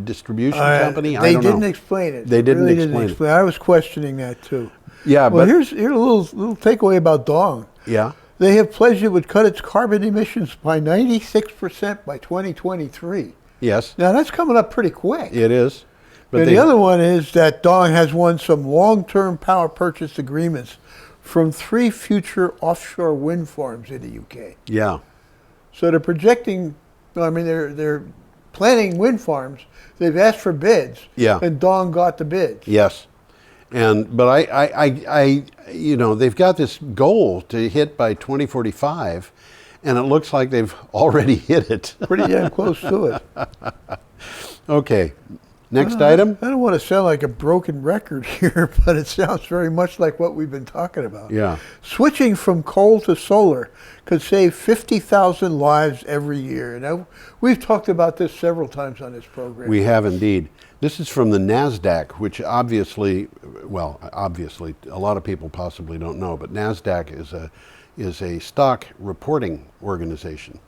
distribution company? They didn't explain it. They didn't really explain it. I was questioning that too. Yeah, well, but... here's a little takeaway about Dong. Yeah. They have pledged it would cut its carbon emissions by 96% by 2023. Yes. Now, that's coming up pretty quick. It is. But and the other one is that Dong has won some long-term power purchase agreements from 3 future offshore wind farms in the UK. Yeah. So they're projecting, I mean, they're planning wind farms. They've asked for bids. Yeah. And Dong got the bids. Yes. But I you know, they've got this goal to hit by 2045, and it looks like they've already hit it. Pretty damn close to it. Okay. Next item. I don't want to sound like a broken record here, but it sounds very much like what we've been talking about. Yeah. Switching from coal to solar could save 50,000 lives every year. Now, we've talked about this several times on this program. We have indeed. This is from the NASDAQ, which obviously, a lot of people possibly don't know, but NASDAQ is a stock reporting organization.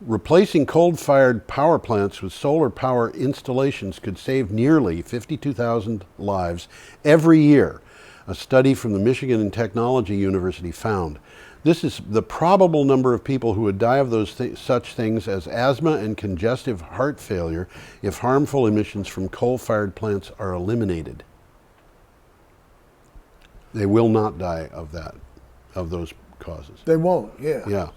Replacing coal-fired power plants with solar power installations could save nearly 52,000 lives every year, a study from the Michigan Technology University found. This is the probable number of people who would die of such things as asthma and congestive heart failure if harmful emissions from coal-fired plants are eliminated. They will not die of those causes. They won't, yeah. Yeah.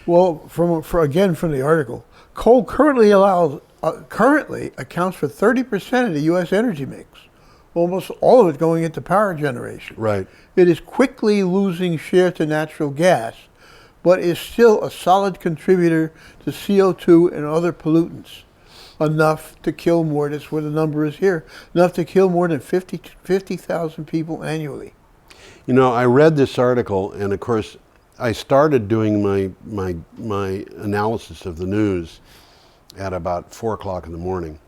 Well, from the article, coal currently accounts for 30% of the U.S. energy mix, almost all of it going into power generation. Right. It is quickly losing share to natural gas, but is still a solid contributor to CO2 and other pollutants, enough to kill more, that's where the number is here, enough to kill more than 50,000 people annually. You know, I read this article, and of course, I started doing my analysis of the news at about 4 o'clock in the morning,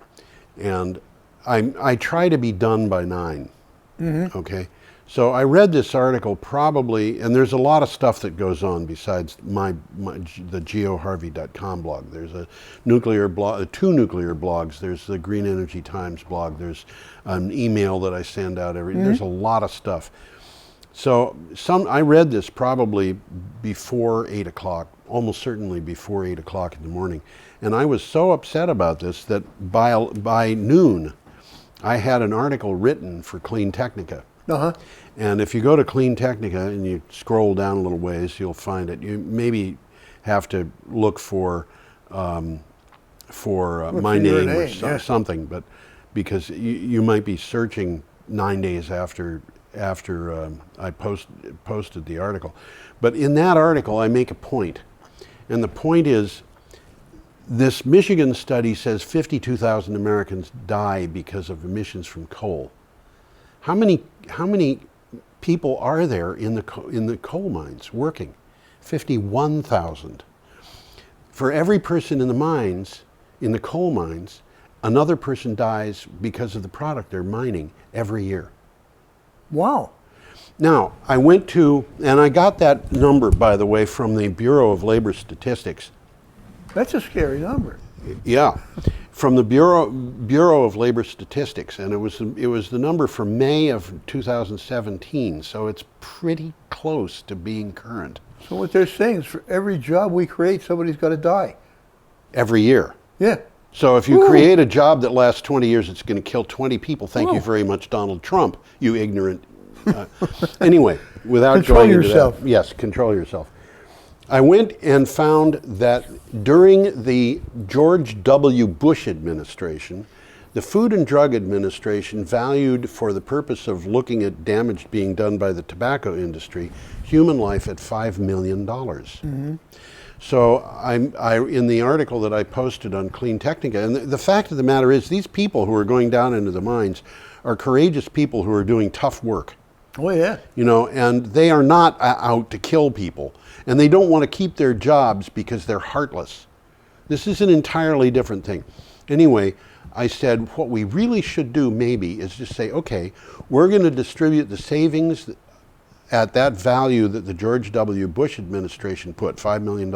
and I try to be done by 9. Mm-hmm. Okay, so I read this article probably, and there's a lot of stuff that goes on besides the geoharvey.com blog. There's a nuclear blog, 2 nuclear blogs. There's the Green Energy Times blog. There's an email that I send out every. Mm-hmm. There's a lot of stuff. So I read this probably before 8 o'clock, almost certainly before 8 o'clock in the morning. And I was so upset about this that by noon, I had an article written for CleanTechnica. Uh-huh. And if you go to CleanTechnica and you scroll down a little ways, you'll find it. You maybe have to look for my name or something, but because you might be searching 9 days after I posted the article. But in that article, I make a point. And the point is, this Michigan study says 52,000 Americans die because of emissions from coal. How many people are there in the coal mines working? 51,000. For every person in the mines, in the coal mines, another person dies because of the product they're mining every year. Wow. Now, I went to, and I got that number, by the way, from the Bureau of Labor Statistics. That's a scary number. Yeah, from the Bureau of Labor Statistics, and it was the number for May of 2017, so it's pretty close to being current. So what they're saying is for every job we create, somebody's got to die. Every year. Yeah. So if you create a job that lasts 20 years, it's going to kill 20 people. Thank you very much, Donald Trump, you ignorant. Anyway, without control going into yourself. That, yes, control yourself. I went and found that during the George W. Bush administration, the Food and Drug Administration valued, for the purpose of looking at damage being done by the tobacco industry, human life at $5 million. Mm-hmm. So I in the article that I posted on CleanTechnica, and the fact of the matter is, these people who are going down into the mines are courageous people who are doing tough work. Oh, yeah. You know, and they are not out to kill people. And they don't want to keep their jobs because they're heartless. This is an entirely different thing. Anyway, I said what we really should do maybe is just say, okay, we're going to distribute the savings at that value that the George W. Bush administration put, $5 million.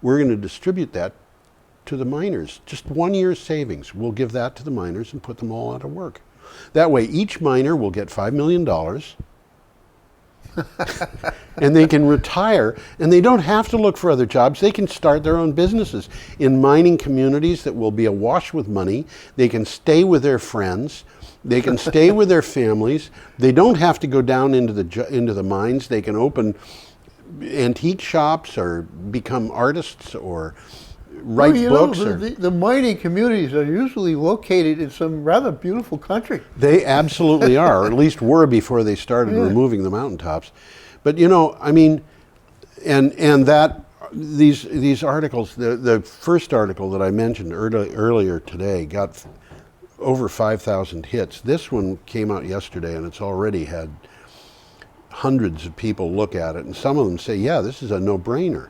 We're going to distribute that to the miners. Just 1 year's savings. We'll give that to the miners and put them all out of work. That way, each miner will get $5 million, and they can retire, and they don't have to look for other jobs. They can start their own businesses in mining communities that will be awash with money. They can stay with their friends. They can stay with their families. They don't have to go down into the mines. They can open antique shops or become artists or write books. The mining communities are usually located in some rather beautiful country. They absolutely are, or at least were before they started removing the mountaintops. But you know, I mean, and that these articles, the first article that I mentioned earlier today got over 5,000 hits. This one came out yesterday, and it's already had hundreds of people look at it, and some of them say, yeah, this is a no-brainer.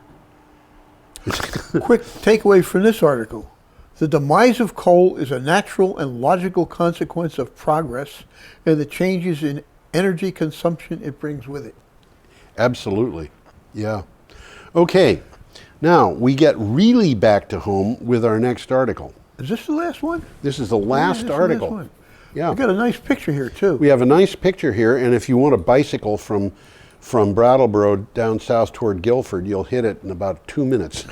Quick takeaway from this article. The demise of coal is a natural and logical consequence of progress and the changes in energy consumption it brings with it. Absolutely. Yeah. Okay. Now, we get really back to home with our next article. Is this the last one? This is the last this is article. The last one. Yeah. I got a nice picture here, too. We have a nice picture here, and if you want to bicycle from Brattleboro down south toward Guilford, you'll hit it in about 2 minutes.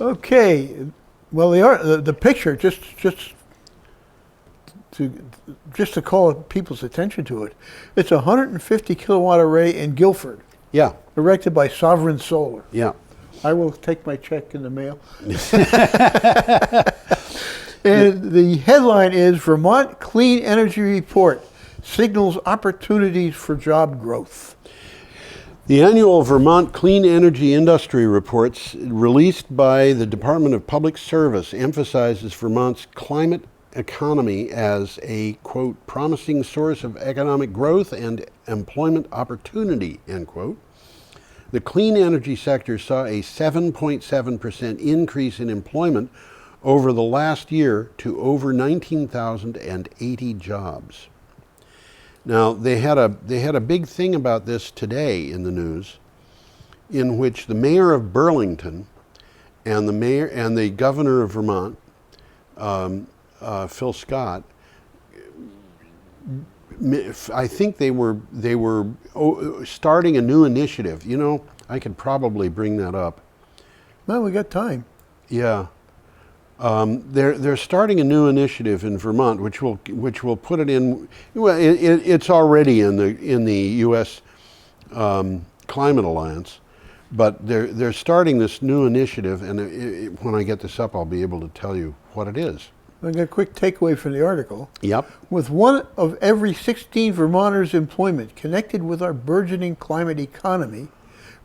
Okay. Well, the picture, just to call people's attention to it, it's a 150 kilowatt array in Guilford, Yeah. erected by Sovereign Solar. Yeah. I will take my check in the mail. And the headline is Vermont Clean Energy Report signals opportunities for job growth. The annual Vermont Clean Energy Industry Reports released by the Department of Public Service emphasizes Vermont's climate economy as a, quote, promising source of economic growth and employment opportunity, end quote. The clean energy sector saw a 7.7% increase in employment over the last year to over 19,080 jobs. Now, they had a big thing about this today in the news, in which the mayor of Burlington and the governor of Vermont, Phil Scott, I think they were starting a new initiative. You know, I could probably bring that up. Well, we got time. Yeah. They're starting a new initiative in Vermont, which will put it in. Well, it's already in the U.S. Climate Alliance, but they're starting this new initiative, and when I get this up, I'll be able to tell you what it is. I got a quick takeaway from the article. Yep. With 1 of every 16 Vermonters' employment connected with our burgeoning climate economy,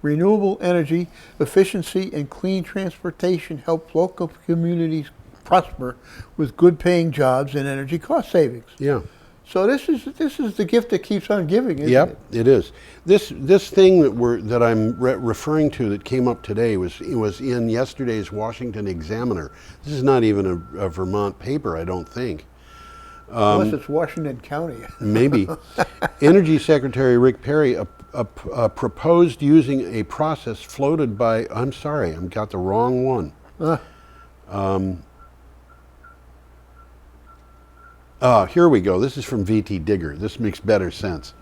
renewable energy, efficiency, and clean transportation help local communities prosper with good-paying jobs and energy cost savings. Yeah. So this is the gift that keeps on giving, isn't Yep, it? it is. This thing that I'm referring to that came up today was in yesterday's Washington Examiner. This is not even a Vermont paper, I don't think. Unless it's Washington County. Maybe. Energy Secretary Rick Perry proposed using a process floated by, I'm sorry, I've got the wrong one. Here we go. This is from VT Digger. This makes better sense.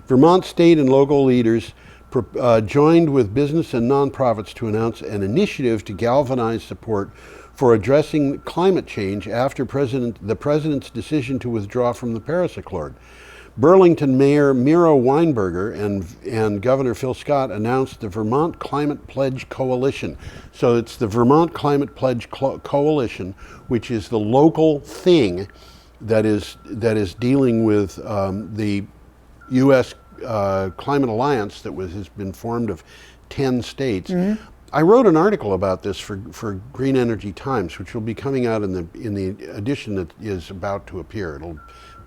Vermont state and local leaders joined with business and nonprofits to announce an initiative to galvanize support for addressing climate change after the president's decision to withdraw from the Paris Accord. Burlington Mayor Miro Weinberger and Governor Phil Scott announced the Vermont Climate Pledge Coalition. So it's the Vermont Climate Pledge Coalition, which is the local thing that is dealing with the U.S. Climate Alliance that has been formed of 10 states. Mm-hmm. I wrote an article about this for Green Energy Times, which will be coming out in the edition that is about to appear.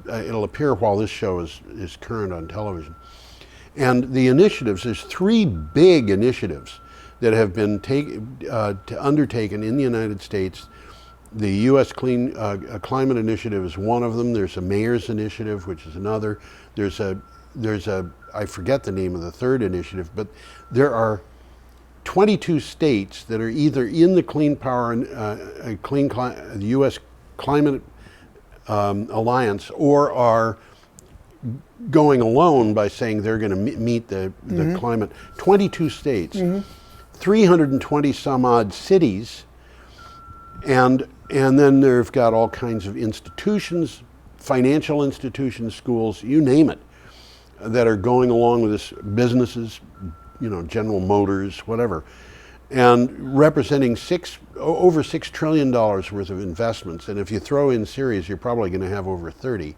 It'll appear while this show is current on television. And the initiatives, there's 3 big initiatives that have been undertaken in the United States. The U.S. Clean Climate Initiative is one of them. There's a Mayor's Initiative, which is another. There's a I forget the name of the third initiative, but there are 22 states that are either in the Clean Power and the U.S. Climate Alliance, or are going alone by saying they're going to meet the climate. 22 states, 320 some odd cities, and then they've got all kinds of institutions, financial institutions, schools, you name it, that are going along with this, businesses, General Motors, whatever, and representing over $6 trillion worth of investments. And if you throw in Ceres, you're probably going to have over 30.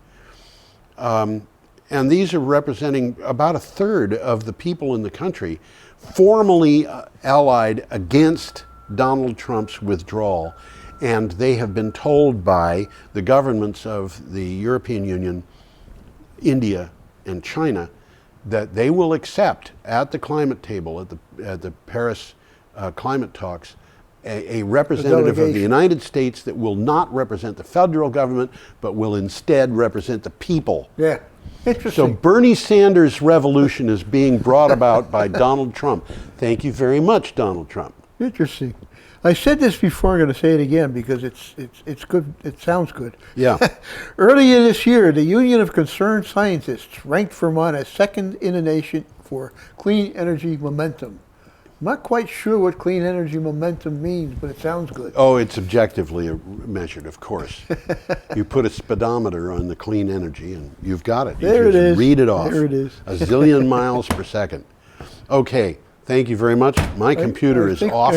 And these are representing about a third of the people in the country formally allied against Donald Trump's withdrawal. And they have been told by the governments of the European Union, India, and China that they will accept at the climate table, at the Paris climate talks, a representative of the delegation. United States that will not represent the federal government, but will instead represent the people. Yeah. So Interesting. Bernie Sanders' revolution is being brought about by Donald Trump. Thank you very much, Donald Trump. Interesting. I said this before, I'm going to say it again because it's good. It sounds good. Yeah. Earlier this year, the Union of Concerned Scientists ranked Vermont as second in the nation for clean energy momentum. I'm not quite sure what clean energy momentum means, but it sounds good. Oh, it's objectively measured, of course. You put a speedometer on the clean energy and you've got it. You There it just is. read it off. There it is. A zillion miles per second. Okay, thank you very much. My computer is off.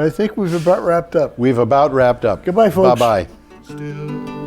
I think we've about wrapped up. We've about wrapped up. Goodbye, folks. Bye-bye. Still